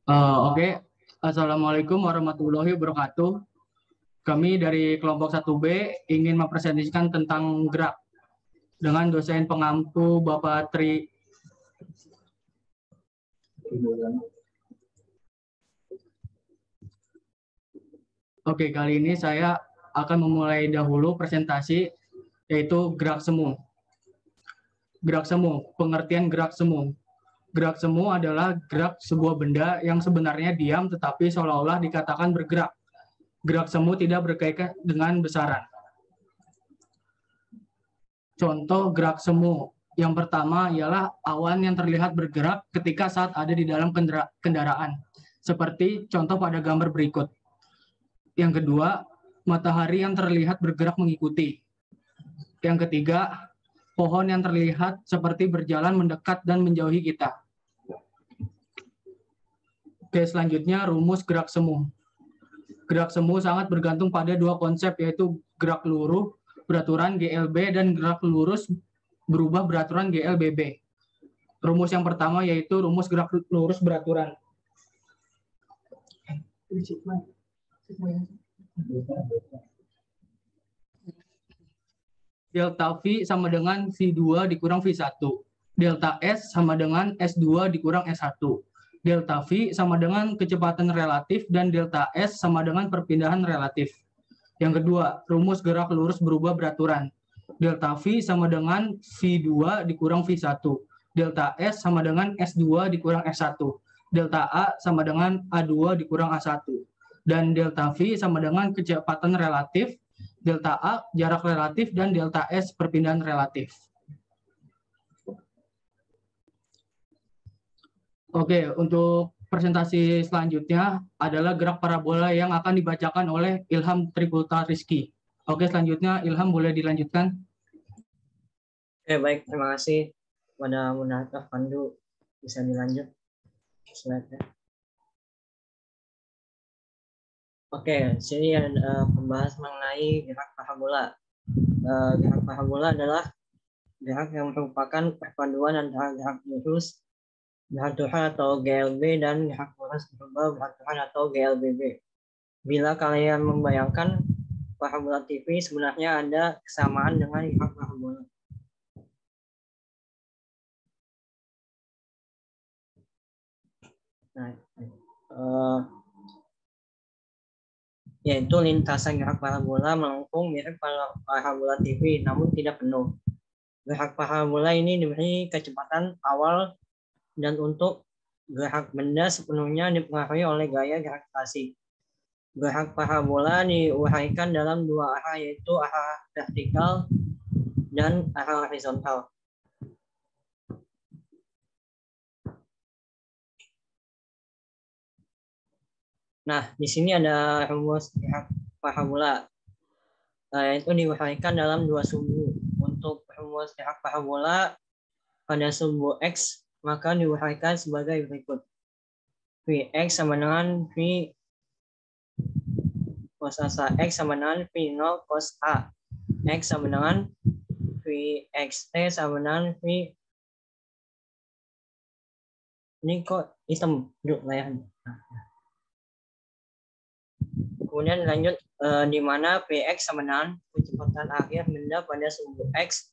Oke. Assalamualaikum warahmatullahi wabarakatuh. Kami dari kelompok 1B ingin mempresentasikan tentang gerak dengan dosen pengampu Bapak Tri. Oke, kali ini saya akan memulai dahulu presentasi, yaitu gerak semu. Gerak semu, pengertian gerak semu. Gerak semu adalah gerak sebuah benda yang sebenarnya diam tetapi seolah-olah dikatakan bergerak. Gerak semu tidak berkaitan dengan besaran. Contoh gerak semu. Yang pertama ialah awan yang terlihat bergerak ketika saat ada di dalam kendaraan. Seperti contoh pada gambar berikut. Yang kedua, matahari yang terlihat bergerak mengikuti. Yang ketiga, pohon yang terlihat seperti berjalan mendekat dan menjauhi kita. Oke, selanjutnya rumus gerak semu. Gerak semu sangat bergantung pada dua konsep, yaitu gerak luruh beraturan GLB dan gerak lurus berubah beraturan GLBB. Rumus yang pertama yaitu rumus gerak lurus beraturan. Delta V sama dengan V2 dikurang V1. Delta S sama dengan S2 dikurang S1. Delta V sama dengan kecepatan relatif dan delta S sama dengan perpindahan relatif. Yang kedua, rumus gerak lurus berubah beraturan. Delta V sama dengan V2 dikurang V1. Delta S sama dengan S2 dikurang S1. Delta A sama dengan A2 dikurang A1. Dan delta V sama dengan kecepatan relatif, delta A jarak relatif, dan delta S perpindahan relatif. Oke, untuk presentasi selanjutnya adalah gerak parabola yang akan dibacakan oleh Ilham Tripulta Rizky. Oke, selanjutnya Ilham boleh dilanjutkan. Oke, baik, terima kasih kepada Munataf Pandu. Bisa dilanjut slide-nya. Oke, sini ada pembahas mengenai gerak parabola. Gerak parabola adalah gerak yang merupakan perpaduan antara gerak lurus beraturan atau GLB dan gerak lurus berubah beraturan atau GLBB. Bila kalian membayangkan parabola TV, sebenarnya ada kesamaan dengan gerak parabola. Nah, yaitu lintasan gerak parabola melengkung mirip parabola TV, namun tidak penuh. Gerak parabola ini diberi kecepatan awal dan untuk gerak benda sepenuhnya dipengaruhi oleh gaya gravitasi. Gerak parabola diuraikan dalam dua arah, yaitu arah vertikal dan arah horizontal. Nah, di sini ada rumus gerak parabola, yaitu diuraikan dalam dua sumbu. Untuk rumus gerak parabola pada sumbu X maka diuraikan sebagai berikut. Vx sama dengan V cos X sama dengan V0 cos A. X sama dengan Vxt sama dengan V. Ini kok hitam duduk layarnya. Kemudian lanjut di mana Vx sama dengan kecepatan akhir benda pada sumbu X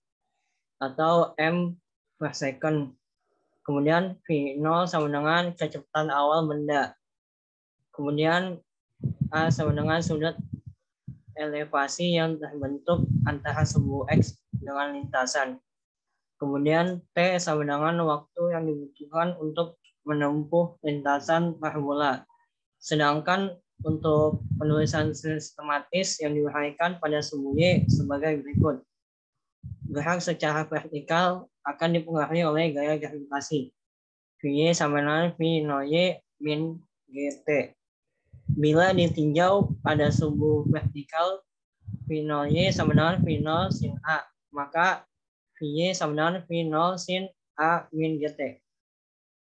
atau m per second. Kemudian V0 sama dengan kecepatan awal benda. Kemudian A sama dengan sudut elevasi yang terbentuk antara sumbu X dengan lintasan. Kemudian T sama dengan waktu yang dibutuhkan untuk menempuh lintasan parabola. Sedangkan untuk penulisan sistematis yang diuraikan pada sumbu Y sebagai berikut. Gerak secara vertikal akan dipengaruhi oleh gaya gravitasi. Vy sama dengan V0Y min GT. Bila ditinjau pada sumbu vertikal V0Y sama dengan V0 sin A, maka Vy sama dengan V0 sin A min GT.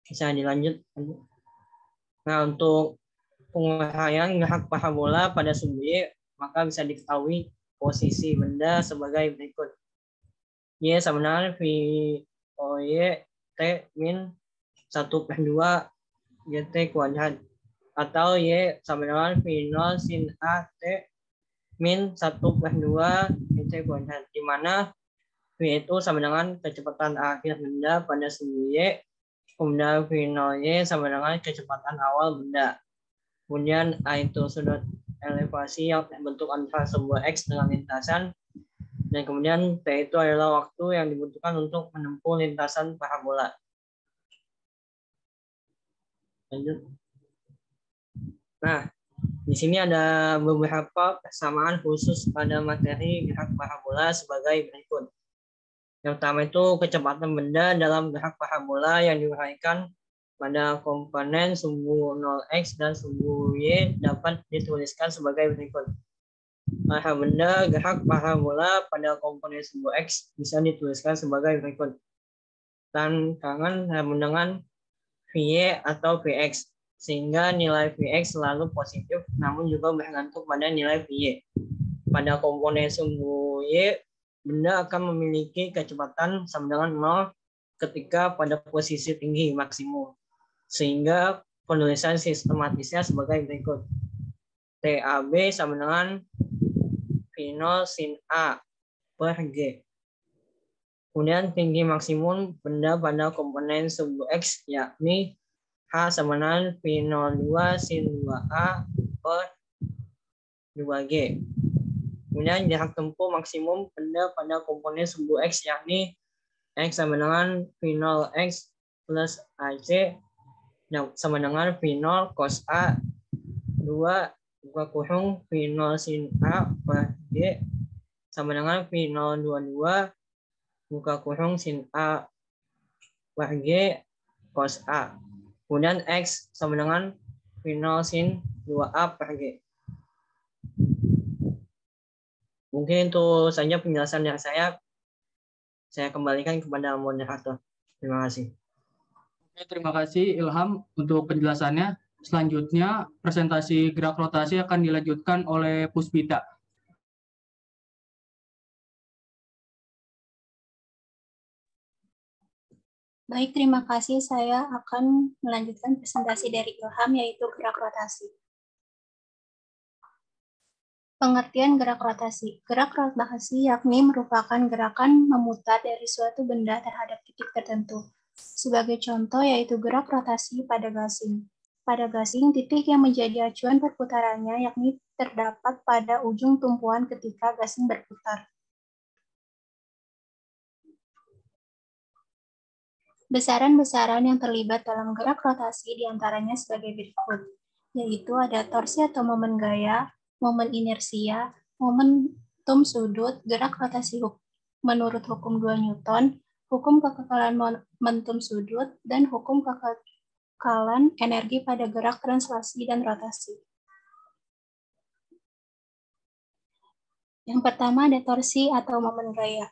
Bisa dilanjut. Nah, untuk penguraian gerak parabola pada sumbu Y, maka bisa diketahui posisi benda sebagai berikut. Y sama dengan V OY T min 1/2 GT kuadrat. Atau Y sama dengan V0 sin A T min 1/2 GT kuadrat. Di mana V itu sama dengan kecepatan akhir benda pada sumbu Y. Kemudian V0Y sama dengan kecepatan awal benda. Kemudian A itu sudut elevasi yang terbentuk antara sumbu X dengan lintasan. Dan kemudian T itu adalah waktu yang dibutuhkan untuk menempuh lintasan parabola. Lanjut. Nah, di sini ada beberapa persamaan khusus pada materi gerak parabola sebagai berikut. Yang pertama itu kecepatan benda dalam gerak parabola yang diuraikan pada komponen sumbu 0x dan sumbu y dapat dituliskan sebagai berikut. Arah benda gerak parabola pada komponen sumbu x bisa dituliskan sebagai berikut. Tantangan dengan Vy atau Vx, sehingga nilai Vx selalu positif namun juga bergantung pada nilai Vy. Pada komponen sumbu y, benda akan memiliki kecepatan sama dengan 0 ketika pada posisi tinggi maksimum. Sehingga penulisan sistematisnya sebagai berikut. TAB sama dengan V0 sin A per G. Kemudian tinggi maksimum benda pada komponen sumbu X yakni H sama dengan V02 sin 2A per 2G. Kemudian jarak tempuh maksimum benda pada komponen sumbu X yakni X sama dengan V0X plus AC sama dengan V0 cos A 2 buka kurung V0 sin A per G sama dengan V022 buka kurung sin A per G cos A. Kemudian X sama dengan V0 sin 2A per G. Mungkin itu saja penjelasan dari saya. Saya kembalikan kepada moderator. Terima kasih. Oke, terima kasih Ilham untuk penjelasannya. Selanjutnya, presentasi gerak rotasi akan dilanjutkan oleh Puspita. Baik, terima kasih. Saya akan melanjutkan presentasi dari Ilham, yaitu gerak rotasi. Pengertian gerak rotasi. Gerak rotasi yakni merupakan gerakan memutar dari suatu benda terhadap titik tertentu. Sebagai contoh yaitu gerak rotasi pada gasing. Pada gasing, titik yang menjadi acuan perputarannya yakni terdapat pada ujung tumpuan ketika gasing berputar. Besaran-besaran yang terlibat dalam gerak rotasi diantaranya sebagai berikut, yaitu ada torsi atau momen gaya, momen inersia, momentum sudut, gerak rotasi menurut hukum 2 Newton, hukum kekekalan momentum sudut, dan hukum kekekalan energi pada gerak translasi dan rotasi. Yang pertama ada torsi atau momen gaya.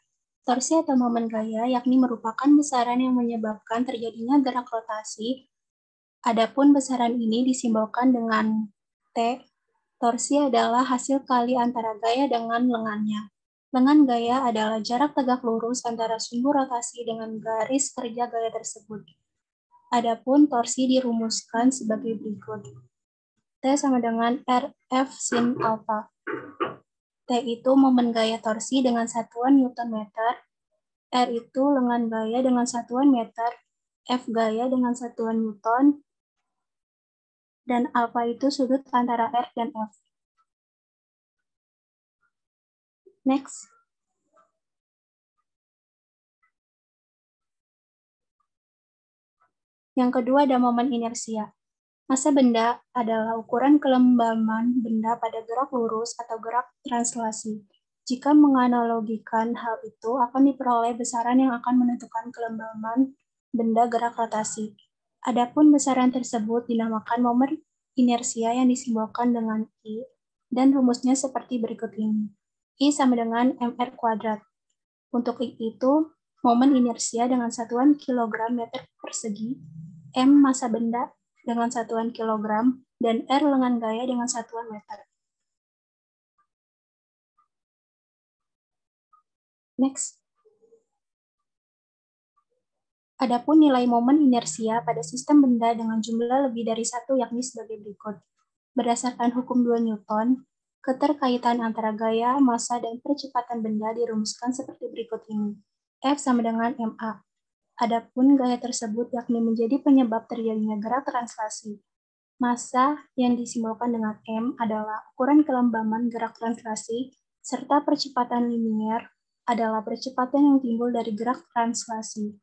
Torsi atau momen gaya yakni merupakan besaran yang menyebabkan terjadinya gerak rotasi. Adapun besaran ini disimbolkan dengan T. Torsi adalah hasil kali antara gaya dengan lengannya. Lengan gaya adalah jarak tegak lurus antara sumbu rotasi dengan garis kerja gaya tersebut. Adapun torsi dirumuskan sebagai berikut. T sama dengan RF sin alpha. T itu momen gaya torsi dengan satuan Newton meter, R itu lengan gaya dengan satuan meter, F gaya dengan satuan Newton, dan alpha itu sudut antara R dan F. Next. Yang kedua ada momen inersia. Massa benda adalah ukuran kelembaban benda pada gerak lurus atau gerak translasi. Jika menganalogikan hal itu, akan diperoleh besaran yang akan menentukan kelembaban benda gerak rotasi. Adapun besaran tersebut dinamakan momen inersia yang disimbolkan dengan I, dan rumusnya seperti berikut ini. I sama dengan mr kuadrat. Untuk I itu, momen inersia dengan satuan kilogram meter persegi, M massa benda dengan satuan kilogram, dan R lengan gaya dengan satuan meter. Next. Adapun nilai momen inersia pada sistem benda dengan jumlah lebih dari satu yakni sebagai berikut. Berdasarkan hukum 2 Newton, keterkaitan antara gaya, massa, dan percepatan benda dirumuskan seperti berikut ini. F sama dengan ma. Adapun gaya tersebut yakni menjadi penyebab terjadinya gerak translasi. Massa yang disimbolkan dengan M adalah ukuran kelembaman gerak translasi, serta percepatan linier adalah percepatan yang timbul dari gerak translasi.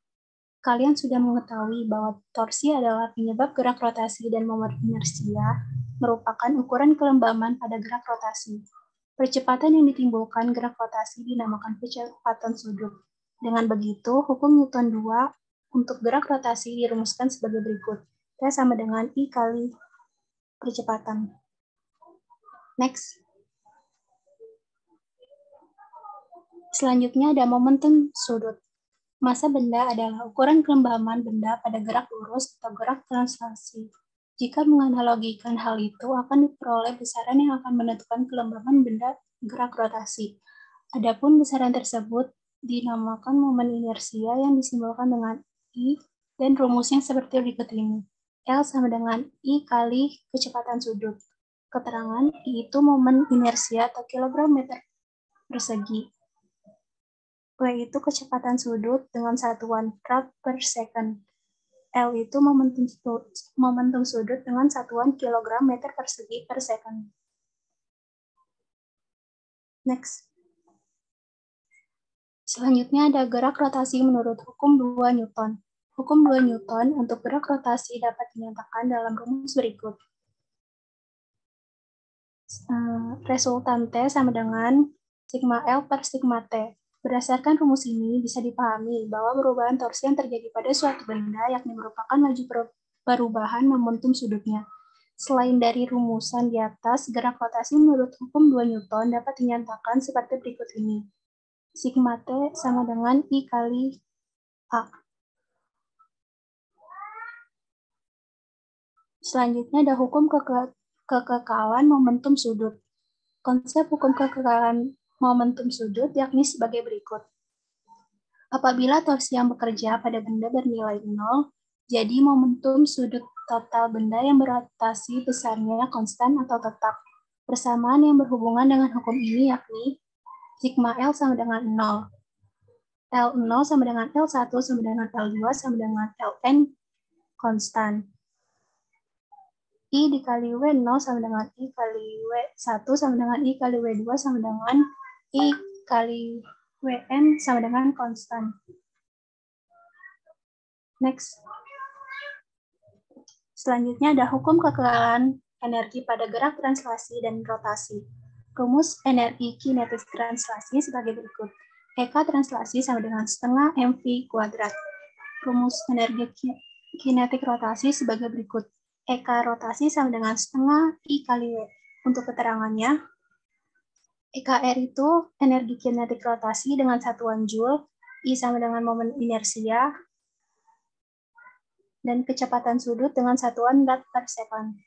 Kalian sudah mengetahui bahwa torsi adalah penyebab gerak rotasi dan momen inersia merupakan ukuran kelembaman pada gerak rotasi. Percepatan yang ditimbulkan gerak rotasi dinamakan percepatan sudut. Dengan begitu, hukum Newton 2 untuk gerak rotasi dirumuskan sebagai berikut. T sama dengan I kali percepatan. Next. Selanjutnya ada momentum sudut. Massa benda adalah ukuran kelembaman benda pada gerak lurus atau gerak translasi. Jika menganalogikan hal itu, akan diperoleh besaran yang akan menentukan kelembaman benda gerak rotasi. Adapun besaran tersebut dinamakan momen inersia yang disimbolkan dengan I dan rumusnya seperti berikut ini. L sama dengan I kali kecepatan sudut. Keterangan I itu momen inersia atau kilogram meter persegi. W itu kecepatan sudut dengan satuan rad per second. L itu momentum sudut dengan satuan kilogram meter persegi per second. Next. Selanjutnya ada gerak rotasi menurut hukum 2 Newton. Hukum 2 Newton untuk gerak rotasi dapat dinyatakan dalam rumus berikut. Resultan T sama dengan sigma L per sigma T. Berdasarkan rumus ini, bisa dipahami bahwa perubahan torsi yang terjadi pada suatu benda yakni merupakan laju perubahan momentum sudutnya. Selain dari rumusan di atas, gerak rotasi menurut hukum 2 Newton dapat dinyatakan seperti berikut ini. Sigma T sama dengan I kali A. Selanjutnya ada hukum kekekalan momentum sudut. Konsep hukum kekekalan momentum sudut yakni sebagai berikut. Apabila torsi yang bekerja pada benda bernilai 0, jadi momentum sudut total benda yang berotasi besarnya konstan atau tetap. Persamaan yang berhubungan dengan hukum ini yakni sigma L sama dengan 0. L0 sama dengan L1 sama dengan L2 sama dengan Ln konstan. I dikali W0 sama dengan I kali W1 sama dengan I kali W2 sama dengan I kali Wn sama dengan konstan. Next. Selanjutnya ada hukum kekekalan energi pada gerak translasi dan rotasi. Rumus energi kinetis translasi sebagai berikut. EK translasi sama dengan setengah mv kuadrat. Rumus energi kinetik rotasi sebagai berikut. EK rotasi sama dengan setengah I kali W. Untuk keterangannya, EKR itu energi kinetik rotasi dengan satuan Joule, I sama dengan momen inersia, dan kecepatan sudut dengan satuan rad per second.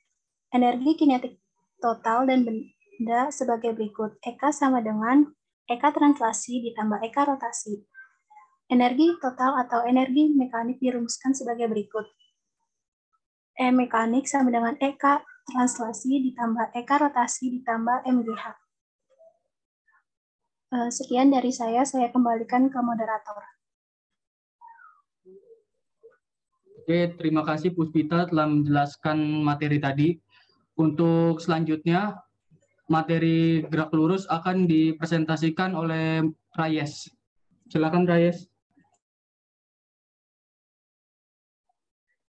Energi kinetik total dan benda sebagai berikut. EK sama dengan EK translasi ditambah EK rotasi. Energi total atau energi mekanik dirumuskan sebagai berikut. E mekanik sama dengan EK translasi ditambah EK rotasi ditambah MGH. Sekian dari saya kembalikan ke moderator. Oke, terima kasih Puspita telah menjelaskan materi tadi. Untuk selanjutnya, materi gerak lurus akan dipresentasikan oleh Rayes. Silakan Rayes.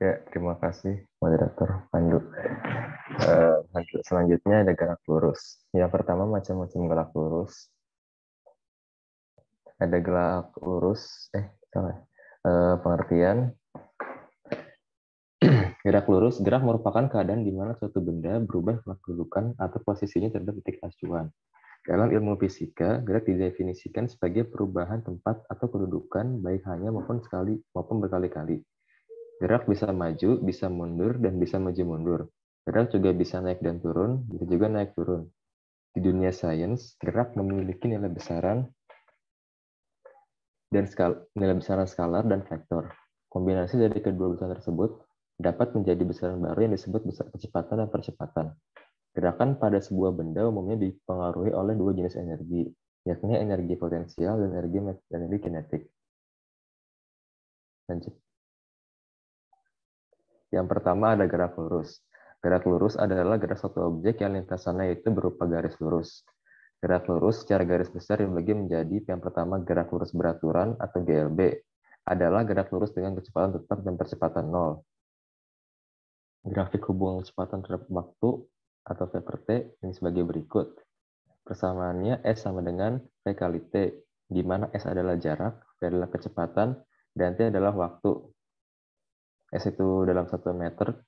Ya, terima kasih moderator Pandu. Selanjutnya ada gerak lurus. Yang pertama macam-macam gerak lurus. Ada gerak lurus, pengertian. Gerak lurus, gerak merupakan keadaan di mana suatu benda berubah kedudukan atau posisinya terhadap titik acuan. Dalam ilmu fisika, gerak didefinisikan sebagai perubahan tempat atau kedudukan baik hanya maupun sekali maupun berkali-kali. Gerak bisa maju, bisa mundur, dan bisa maju mundur. Gerak juga bisa naik dan turun, bisa juga naik turun. Di dunia sains, gerak memiliki nilai besaran dan nilai besaran skalar dan vektor. Kombinasi dari kedua besaran tersebut dapat menjadi besaran baru yang disebut besar kecepatan dan percepatan. Gerakan pada sebuah benda umumnya dipengaruhi oleh dua jenis energi, yakni energi potensial dan energi kinetik. Lanjut. Yang pertama ada gerak lurus. Gerak lurus adalah gerak suatu objek yang lintasannya itu berupa garis lurus. Gerak lurus secara garis besar dibagi menjadi yang pertama gerak lurus beraturan atau GLB, adalah gerak lurus dengan kecepatan tetap dan percepatan 0. Grafik hubungan kecepatan terhadap waktu atau V per T ini sebagai berikut. Persamaannya S sama dengan V kali T, di mana S adalah jarak, V adalah kecepatan, dan T adalah waktu. S itu dalam 1 meter,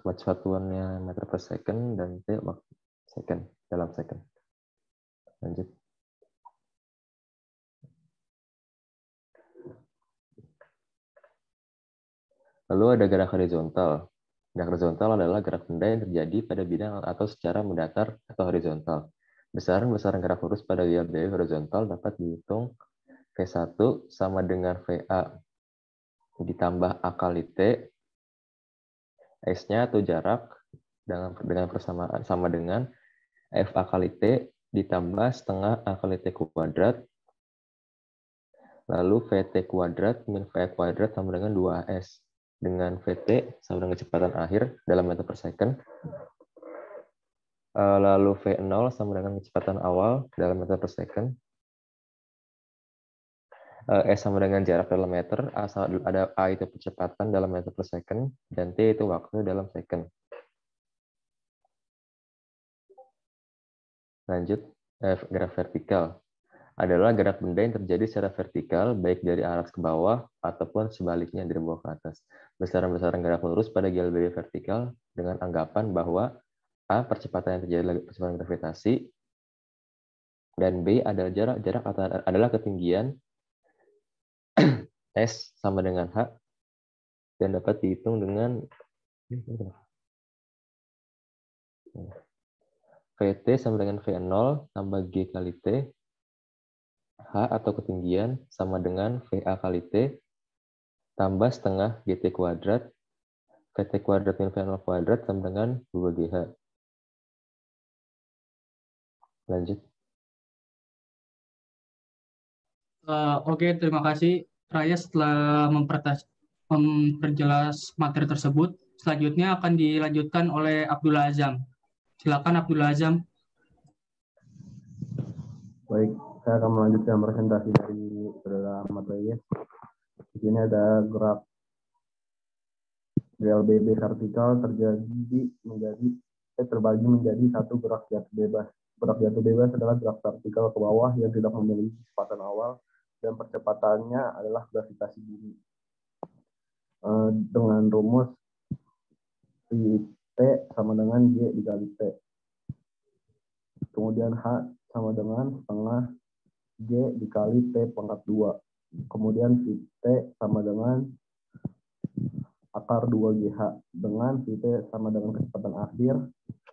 kesatuannya meter per second, dan T waktu second, dalam second. Lanjut. Lalu ada gerak horizontal. Gerak horizontal adalah gerak benda yang terjadi pada bidang atau secara mendatar atau horizontal. Besaran gerak lurus pada GLB horizontal dapat dihitung V1 sama dengan VA ditambah A kali T, S-nya atau jarak dengan persamaan sama dengan FA kali T ditambah setengah A kali T kuadrat, lalu VT kuadrat min VA kuadrat sama dengan 2AS, dengan VT sama dengan kecepatan akhir dalam meter per second, lalu V0 sama dengan kecepatan awal dalam meter per second, S sama dengan jarak dalam meter, ada A itu percepatan dalam meter per second, dan T itu waktu dalam second. Lanjut, gerak vertikal. Adalah gerak benda yang terjadi secara vertikal, baik dari atas ke bawah, ataupun sebaliknya dari bawah ke atas. Besaran gerak lurus pada GLB vertikal dengan anggapan bahwa A, percepatan yang terjadi percepatan gravitasi, dan B adalah jarak adalah ketinggian S sama dengan H, dan dapat dihitung dengan VT sama dengan V0 tambah G kali T, H atau ketinggian sama dengan VA kali T, tambah setengah GT kuadrat, VT kuadrat min V0 kuadrat sama dengan 2GH. Lanjut. Oke, terima kasih Raya setelah memperjelas materi tersebut. Selanjutnya akan dilanjutkan oleh Abdullah Azam. Silakan Abdullah Azam. Baik, saya akan melanjutkan presentasi dari saudara Ahmad Reyes. Di sini ada gerak GLBB vertikal terbagi menjadi satu gerak jatuh bebas. Gerak jatuh bebas adalah gerak vertikal ke bawah yang tidak memiliki kecepatan awal dan percepatannya adalah gravitasi bumi. Dengan rumus T sama dengan G dikali T. Kemudian H sama dengan setengah G dikali T pangkat 2. Kemudian T sama dengan akar 2GH. Dengan T sama dengan kecepatan akhir,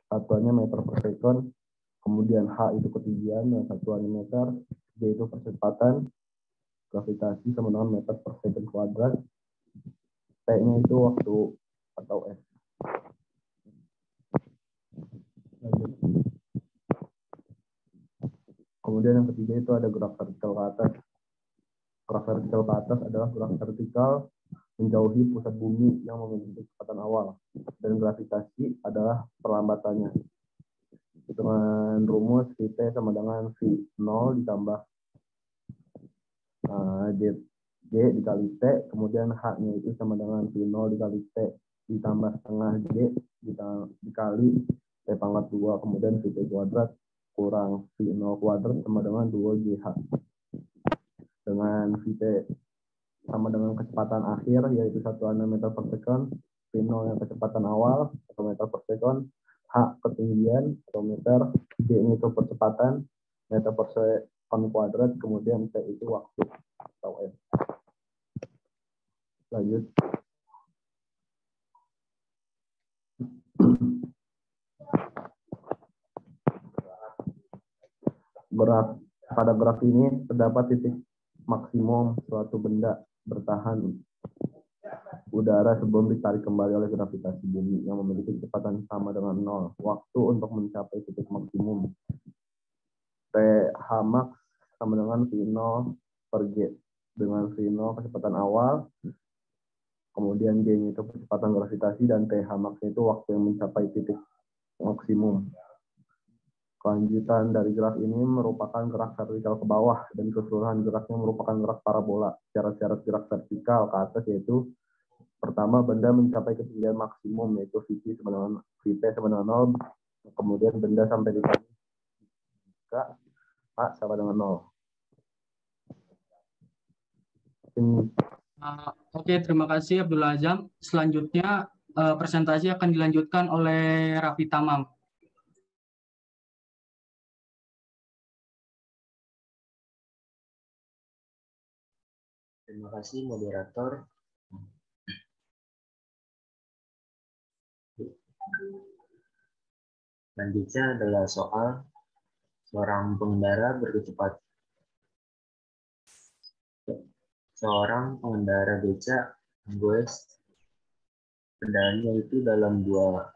satuannya meter per second. Kemudian H itu ketinggian dan satuannya meter. G itu percepatan. Gravitasi sama dengan meter per second kuadrat. T-nya itu waktu atau S. Kemudian yang ketiga itu ada gerak vertikal ke atas. Gerak vertikal ke atas adalah gerak vertikal menjauhi pusat bumi yang memiliki kecepatan awal. Dan gravitasi adalah perlambatannya. Dengan rumus Vt sama dengan V0 ditambah G dikali T, kemudian H-nya itu sama dengan V0 dikali T ditambah setengah G dikali T pangkat 2, kemudian Vt kuadrat kurang V0 kuadrat sama dengan 2GH. Dengan Vt sama dengan kecepatan akhir, yaitu satuannya meter per second, V0 yang kecepatan awal atau meter per second, H ketinggian atau meter, G-nya itu percepatan, meter per second kuadrat, kemudian T itu waktu atau S. Lanjut. Pada graf ini terdapat titik maksimum suatu benda bertahan udara sebelum ditarik kembali oleh gravitasi bumi yang memiliki kecepatan sama dengan 0. Waktu untuk mencapai titik maksimum. TH max sama dengan V0 per G. Dengan V0 kecepatan awal, kemudian G-nya itu kecepatan gravitasi, dan TH max itu waktu yang mencapai titik maksimum. Kelanjutan dari graf ini merupakan gerak vertikal ke bawah, dan keseluruhan geraknya merupakan gerak parabola. Syarat-syarat gerak vertikal ke atas yaitu pertama, benda mencapai ketinggian maksimum, yaitu Vt sama dengan 0. Kemudian benda sampai di titik jika A sama dengan 0. Oke, terima kasih Abdul Azam. Selanjutnya presentasi akan dilanjutkan oleh Raffi Tamam. Terima kasih moderator. Selanjutnya adalah soal seorang pengendara beca menggoes kendaraannya itu dalam dua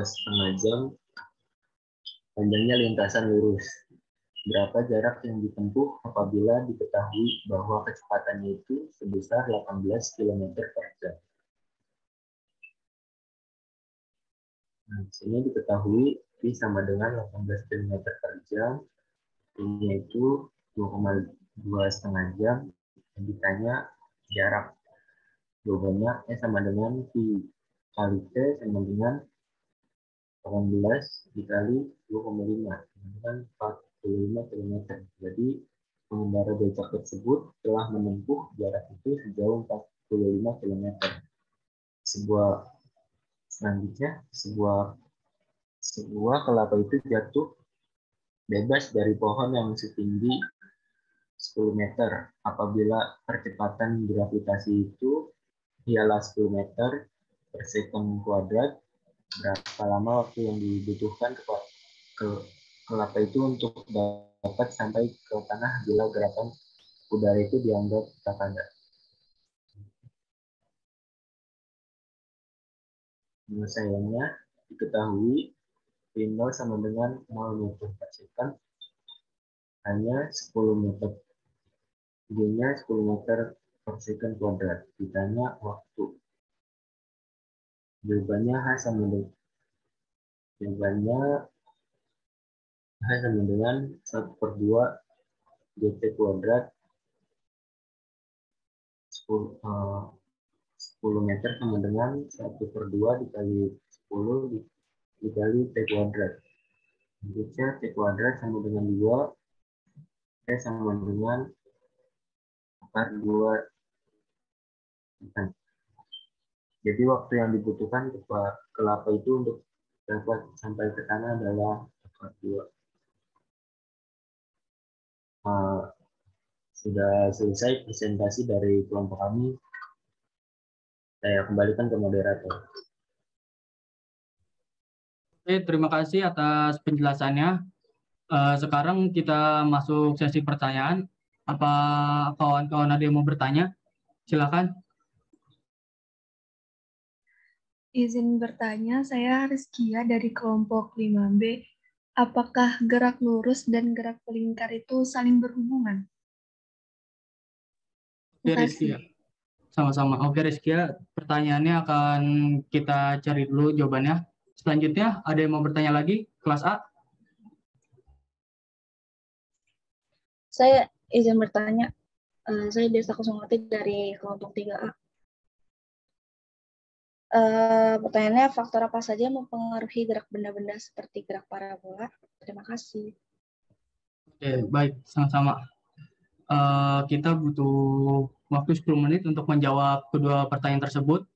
setengah jam, panjangnya lintasan lurus. Berapa jarak yang ditempuh apabila diketahui bahwa kecepatannya itu sebesar 18 km per jam? Nah, di sini diketahui V sama dengan 18 km per jam, ini itu 2,2 setengah jam, dan ditanya jarak. Jawabannya sama dengan V kali T sama dengan 18 dikali 2,5 dengan 45 km. Jadi pengendara becak tersebut telah menempuh jarak itu sejauh 45 km. Selanjutnya, sebuah kelapa itu jatuh bebas dari pohon yang setinggi 10 meter. Apabila percepatan gravitasi itu ialah 10 meter per sekon kuadrat, berapa lama waktu yang dibutuhkan ke kelapa itu untuk dapat sampai ke tanah bila gerakan udara itu dianggap tak ada? Penyelesaiannya diketahui V0 sama dengan 0 meter per second, hanya 10 meter. G-nya 10 meter per second kuadrat. Ditanya waktu. Jawabannya H sama dengan 1/2 GT kuadrat 10 meter sama dengan 1/2 dikali 10 dikali T kuadrat. Selanjutnya T kuadrat sama dengan 2, T sama dengan akar 2. Jadi waktu yang dibutuhkan kelapa itu untuk dapat sampai ke tanah adalah akar 2. Sudah selesai presentasi dari kelompok kami. Saya kembalikan ke moderator. Oke, terima kasih atas penjelasannya. Sekarang kita masuk sesi pertanyaan. Apa kawan-kawan ada yang mau bertanya? Silakan. Izin bertanya, saya Rizkia dari kelompok 5B. Apakah gerak lurus dan gerak melingkar itu saling berhubungan? Oke, Rizkia. Sama-sama. Oke, Rizkia. Pertanyaannya akan kita cari dulu jawabannya. Selanjutnya, ada yang mau bertanya lagi? Kelas A? Saya izin bertanya. Saya Desa Kusumati dari kelompok 3A. Pertanyaannya, faktor apa saja mempengaruhi gerak benda-benda seperti gerak parabola? Terima kasih. Oke, baik. Sama-sama. Kita butuh waktu 10 menit untuk menjawab kedua pertanyaan tersebut.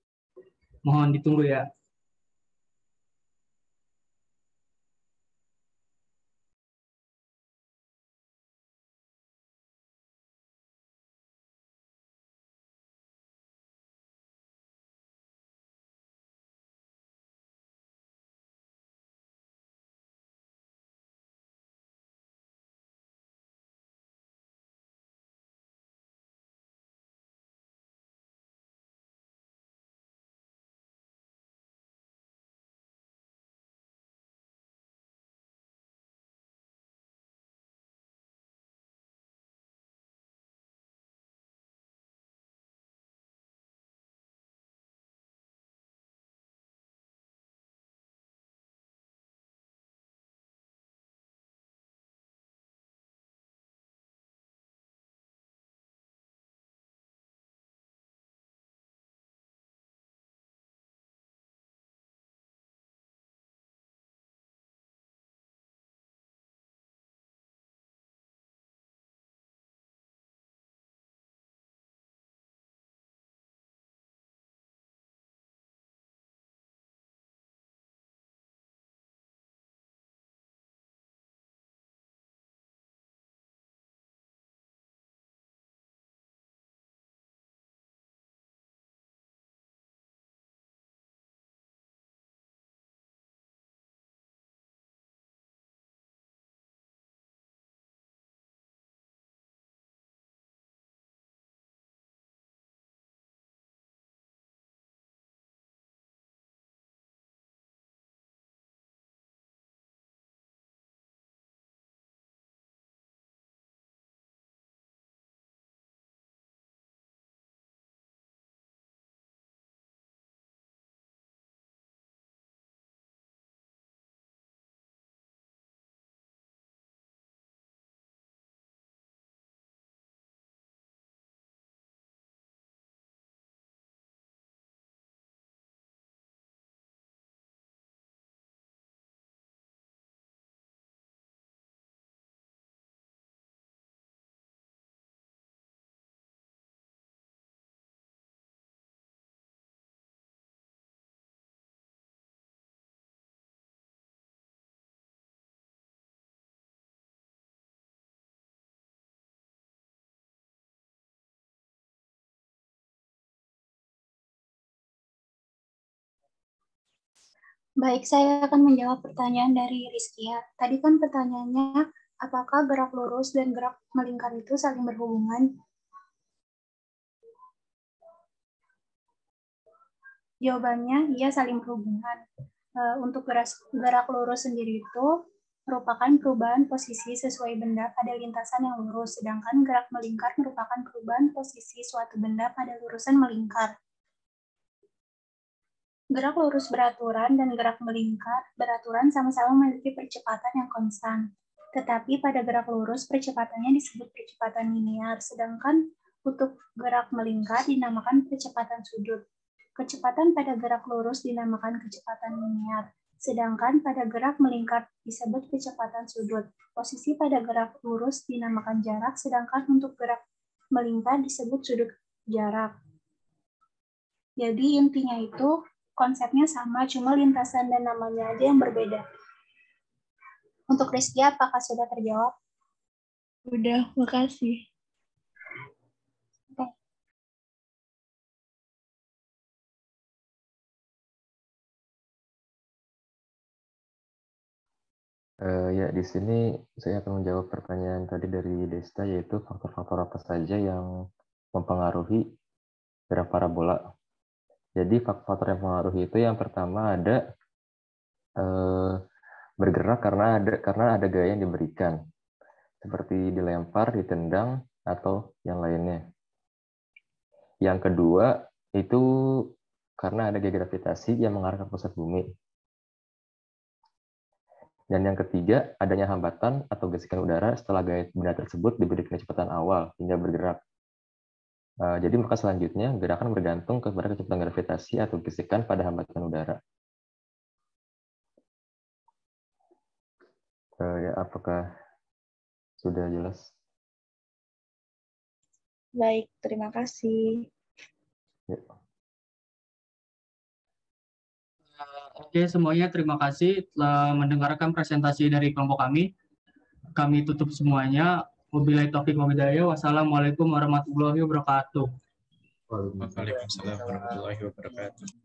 Mohon ditunggu ya. Baik, saya akan menjawab pertanyaan dari Rizkia. Tadi kan pertanyaannya, apakah gerak lurus dan gerak melingkar itu saling berhubungan? Jawabannya, iya saling berhubungan. Untuk gerak lurus sendiri itu merupakan perubahan posisi sesuai benda pada lintasan yang lurus, sedangkan gerak melingkar merupakan perubahan posisi suatu benda pada lurusan melingkar. Gerak lurus beraturan dan gerak melingkar beraturan sama-sama memiliki percepatan yang konstan. Tetapi pada gerak lurus percepatannya disebut percepatan linear, sedangkan untuk gerak melingkar dinamakan percepatan sudut. Kecepatan pada gerak lurus dinamakan kecepatan linear, sedangkan pada gerak melingkar disebut kecepatan sudut. Posisi pada gerak lurus dinamakan jarak, sedangkan untuk gerak melingkar disebut sudut jarak. Jadi intinya itu konsepnya sama, cuma lintasan dan namanya aja yang berbeda. Untuk Rizky, apakah sudah terjawab? Udah, makasih. Oke. Ya, di sini saya akan menjawab pertanyaan tadi dari Desta, yaitu faktor-faktor apa saja yang mempengaruhi gerak parabola. Jadi faktor yang mempengaruhi itu yang pertama ada bergerak karena ada gaya yang diberikan, seperti dilempar, ditendang, atau yang lainnya. Yang kedua itu karena ada gaya gravitasi yang mengarah ke pusat bumi. Dan yang ketiga, adanya hambatan atau gesekan udara setelah gaya benda tersebut diberikan kecepatan awal hingga bergerak. Jadi maka selanjutnya gerakan bergantung kepada kecepatan gravitasi atau gesekan pada hambatan udara. Ya, apakah sudah jelas? Baik, terima kasih. Ya. Oke, semuanya terima kasih telah mendengarkan presentasi dari kelompok kami. Kami tutup semuanya. Wabillahi taufiq wal hidayah. Wassalamualaikum warahmatullahi wabarakatuh. Waalaikumsalam warahmatullahi wabarakatuh.